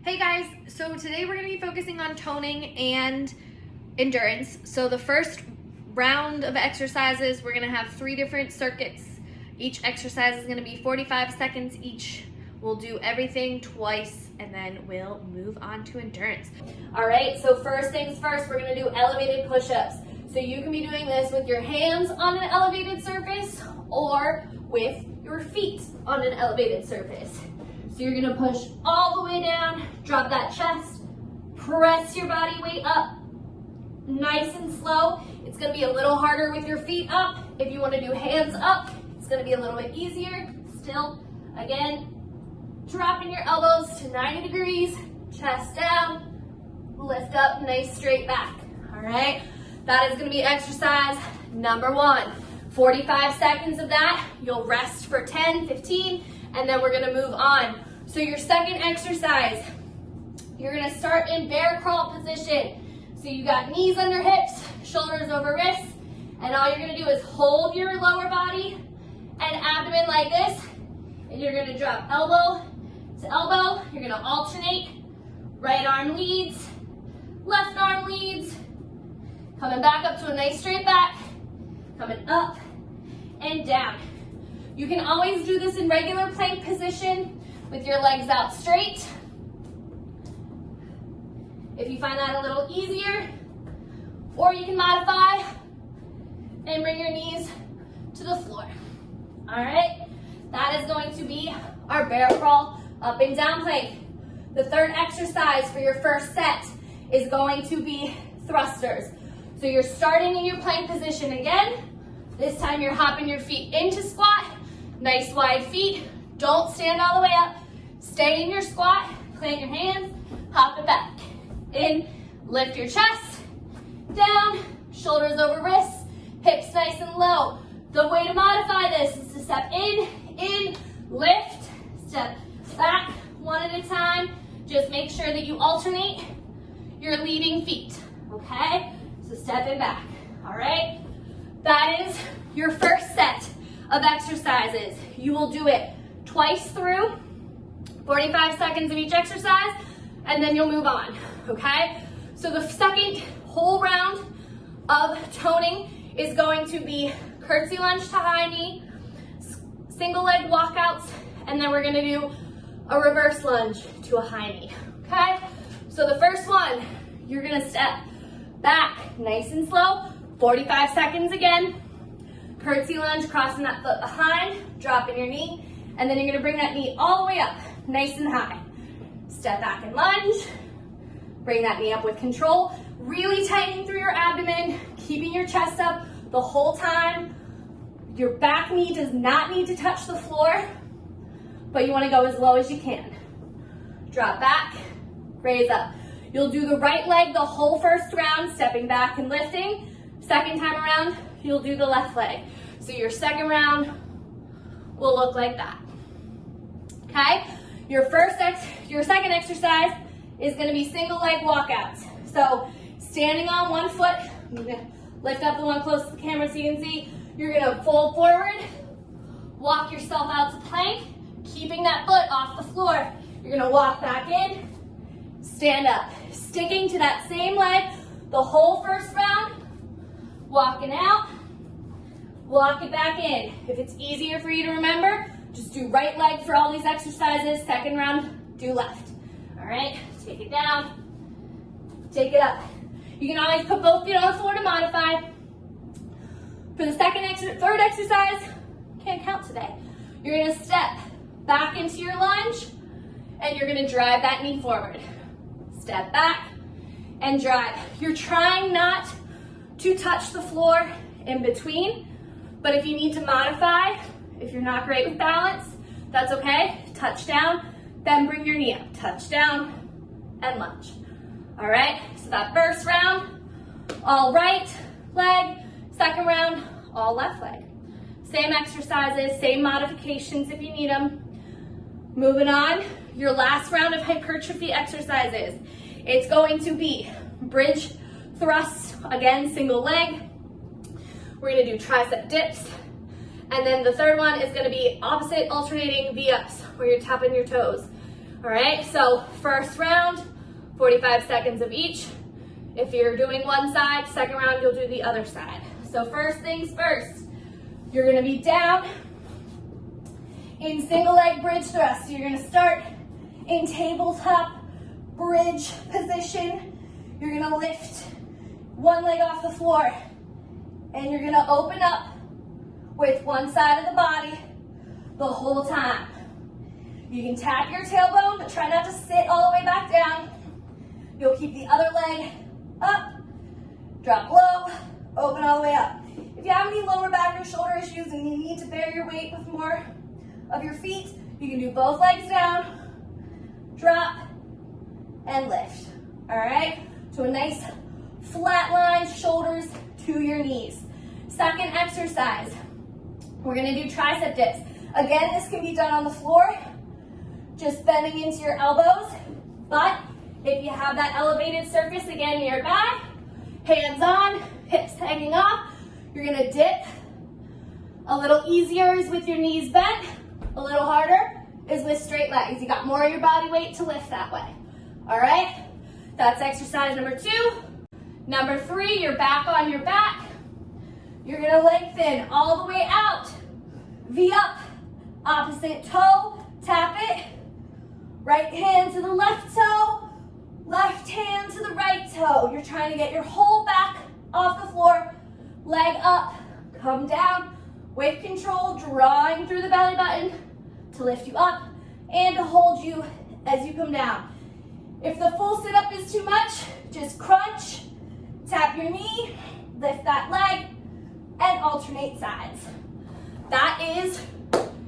Hey guys, so today we're going to be focusing on toning and endurance. So the first round of exercises, we're going to have 3 different circuits. Each exercise is going to be 45 seconds each. We'll do everything twice and then we'll move on to endurance. All right, so first things first, we're going to do elevated push-ups. So you can be doing this with your hands on an elevated surface or with your feet on an elevated surface. So you're gonna push all the way down, drop that chest, press your body weight up, nice and slow. It's gonna be a little harder with your feet up. If you wanna do hands up, it's gonna be a little bit easier. Still, again, dropping your elbows to 90 degrees, chest down, lift up, nice straight back, all right? That is gonna be exercise number 1. 45 seconds of that, you'll rest for 10, 15, and then we're gonna move on. So your second exercise, you're gonna start in bear crawl position. So you got knees under hips, shoulders over wrists, and all you're gonna do is hold your lower body and abdomen like this, and you're gonna drop elbow to elbow. You're gonna alternate, right arm leads, left arm leads, coming back up to a nice straight back, coming up and down. You can always do this in regular plank position with your legs out straight. If you find that a little easier, or you can modify and bring your knees to the floor. All right, that is going to be our bear crawl up and down plank. The third exercise for your first set is going to be thrusters. So you're starting in your plank position again. This time you're hopping your feet into squat. Nice wide feet. Don't stand all the way up. Stay in your squat. Plant your hands. Hop it back. In. Lift your chest. Down. Shoulders over wrists. Hips nice and low. The way to modify this is to step in, lift, step back one at a time. Just make sure that you alternate your leading feet. Okay? So stepping back. All right? That is your first set of exercises. You will do it twice through, 45 seconds of each exercise, and then you'll move on, okay? So the second whole round of toning is going to be curtsy lunge to high knee, single leg walkouts, and then we're gonna do a reverse lunge to a high knee, okay? So the first one, you're gonna step back nice and slow, 45 seconds again. Curtsy lunge, crossing that foot behind, dropping your knee, and then you're gonna bring that knee all the way up, nice and high. Step back and lunge. Bring that knee up with control, really tightening through your abdomen, keeping your chest up the whole time. Your back knee does not need to touch the floor, but you wanna go as low as you can. Drop back, raise up. You'll do the right leg the whole first round, stepping back and lifting. Second time around, you'll do the left leg. So your second round will look like that. Okay? Your second exercise is gonna be single leg walkouts. So standing on one foot, I'm gonna lift up the one close to the camera so you can see. You're gonna fold forward, walk yourself out to plank, keeping that foot off the floor. You're gonna walk back in, stand up, sticking to that same leg the whole first round, walking out, walk it back in. If it's easier for you to remember, just do right leg for all these exercises. Second round, do left. All right, take it down, take it up. You can always put both feet on the floor to modify. For the third exercise, can't count today. You're gonna step back into your lunge and you're gonna drive that knee forward. Step back and drive. You're trying not to touch the floor in between, but if you need to modify, if you're not great with balance, that's okay. Touch down, then bring your knee up. Touch down and lunge. All right, so that first round, all right leg. Second round, all left leg. Same exercises, same modifications if you need them. Moving on, your last round of hypertrophy exercises. It's going to be bridge thrusts, again, single leg. We're gonna do tricep dips. And then the third one is gonna be opposite alternating V-ups, where you're tapping your toes. All right, so first round, 45 seconds of each. If you're doing one side, second round, you'll do the other side. So first things first, you're gonna be down in single leg bridge thrust. So you're gonna start in tabletop bridge position. You're gonna lift one leg off the floor and you're gonna open up with one side of the body the whole time. You can tap your tailbone, but try not to sit all the way back down. You'll keep the other leg up, drop low, open all the way up. If you have any lower back or shoulder issues and you need to bear your weight with more of your feet, you can do both legs down, drop, and lift. All right? So a nice flat line, shoulders to your knees. Second exercise, we're gonna do tricep dips. Again, this can be done on the floor, just bending into your elbows, but if you have that elevated surface again nearby, hands on, hips hanging off, you're gonna dip. A little easier is with your knees bent, a little harder is with straight legs. You got more of your body weight to lift that way. All right, that's exercise number 2. Number 3, you're back on your back. You're gonna lengthen all the way out. V up, opposite toe, tap it. Right hand to the left toe, left hand to the right toe. You're trying to get your whole back off the floor, leg up, come down with control, drawing through the belly button to lift you up and to hold you as you come down. If the full sit-up is too much, just crunch, tap your knee, lift that leg, and alternate sides. That is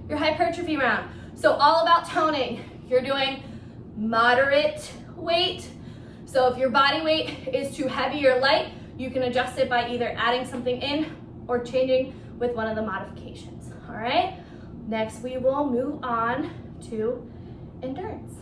your hypertrophy round. So all about toning. You're doing moderate weight. So if your body weight is too heavy or light, you can adjust it by either adding something in or changing with one of the modifications. All right? Next, we will move on to endurance.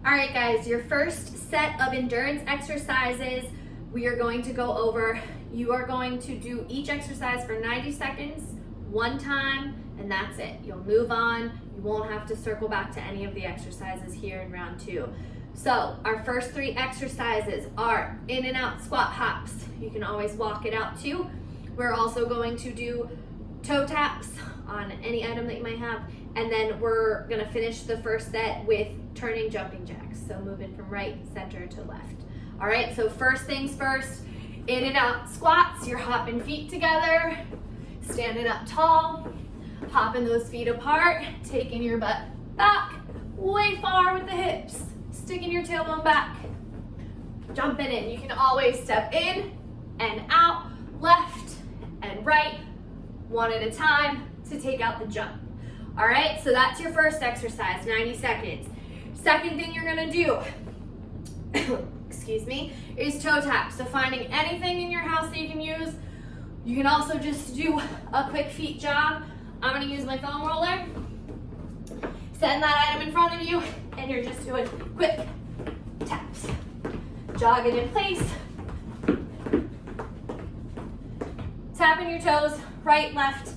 All right, guys, your first set of endurance exercises we are going to go over. You are going to do each exercise for 90 seconds, one time, and that's it. You'll move on. You won't have to circle back to any of the exercises here in round 2. So our first 3 exercises are in and out squat hops. You can always walk it out too. We're also going to do toe taps on any item that you might have. And then we're gonna finish the first set with turning jumping jacks. So moving from right, center to left. All right, so first things first, in and out squats. You're hopping feet together, standing up tall, popping those feet apart, taking your butt back, way far with the hips, sticking your tailbone back, jumping in. You can always step in and out, left and right, one at a time to take out the jump. All right, so that's your first exercise, 90 seconds. Second thing you're gonna do, excuse me, is toe taps. So finding anything in your house that you can use. You can also just do a quick feet jog. I'm gonna use my foam roller. Send that item in front of you, and you're just doing quick taps. Jog it in place. Tapping your toes, right, left,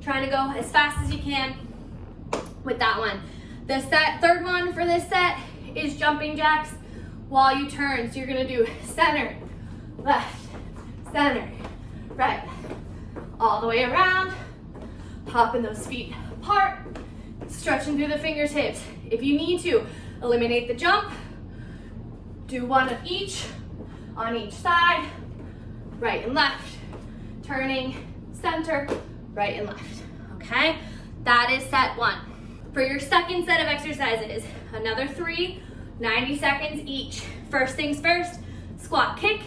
trying to go as fast as you can with that one. The third one for this set is jumping jacks while you turn. So you're gonna do center, left, center, right, all the way around, hopping those feet apart, stretching through the fingertips. If you need to, eliminate the jump, do one of each on each side, right and left, turning, center, right and left, okay? That is set 1. For your second set of exercises, another 3, 90 seconds each. First things first, squat kick,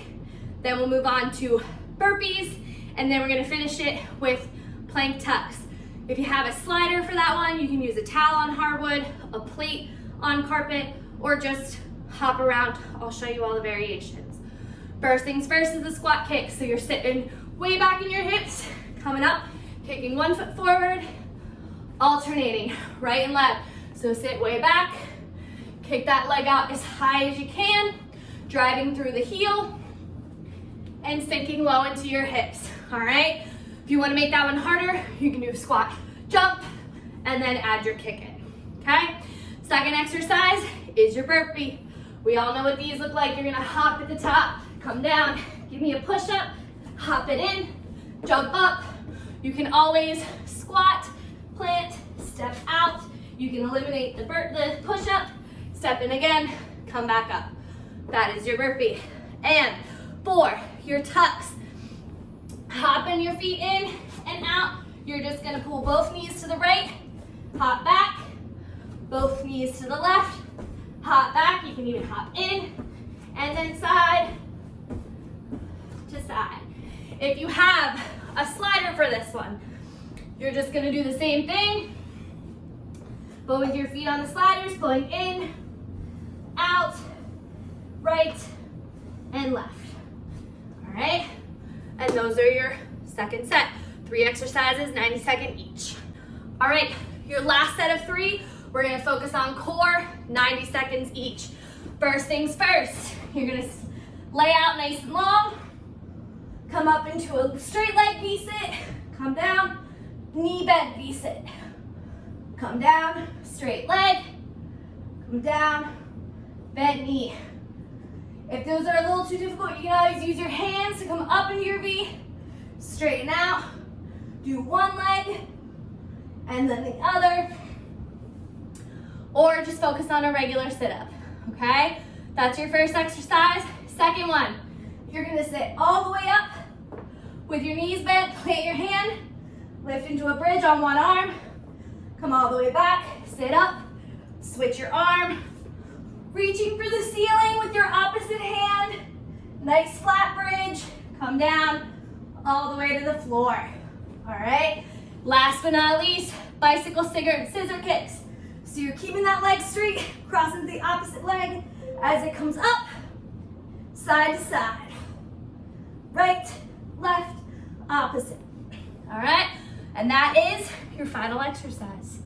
then we'll move on to burpees, and then we're gonna finish it with plank tucks. If you have a slider for that one, you can use a towel on hardwood, a plate on carpet, or just hop around. I'll show you all the variations. First things first is the squat kick. So you're sitting way back in your hips, coming up, kicking one foot forward, alternating right and left. So sit way back, kick that leg out as high as you can, driving through the heel, and sinking low into your hips, all right? If you wanna make that one harder, you can do squat, jump, and then add your kick in, okay? Second exercise is your burpee. We all know what these look like. You're gonna hop at the top, come down, give me a push-up, hop it in, jump up. You can always squat, plant, step out. You can eliminate the push-up, step in again, come back up. That is your burpee. And for your tucks, hopping your feet in and out. You're just gonna pull both knees to the right, hop back, both knees to the left, hop back. You can even hop in, and then side to side. If you have a slider for this one, you're just gonna do the same thing, but with your feet on the sliders, pulling in, out, right, and left. All right? And those are your second set. 3 exercises, 90-second each. All right, your last set of 3, we're gonna focus on core, 90 seconds each. First things first, you're gonna lay out nice and long, come up into a straight leg V-sit, come down, knee bend V-sit. Come down, straight leg, come down, bent knee. If those are a little too difficult, you can always use your hands to come up into your V, straighten out, do one leg, and then the other, or just focus on a regular sit-up, okay? That's your first exercise. Second one, you're gonna sit all the way up with your knees bent, plant your hand, lift into a bridge on one arm, come all the way back, sit up, switch your arm, reaching for the ceiling with your opposite hand, nice flat bridge, come down all the way to the floor, all right? Last but not least, bicycle scissor kicks. So you're keeping that leg straight, crossing the opposite leg as it comes up, side to side, right, left, opposite, all right? And that is your final exercise.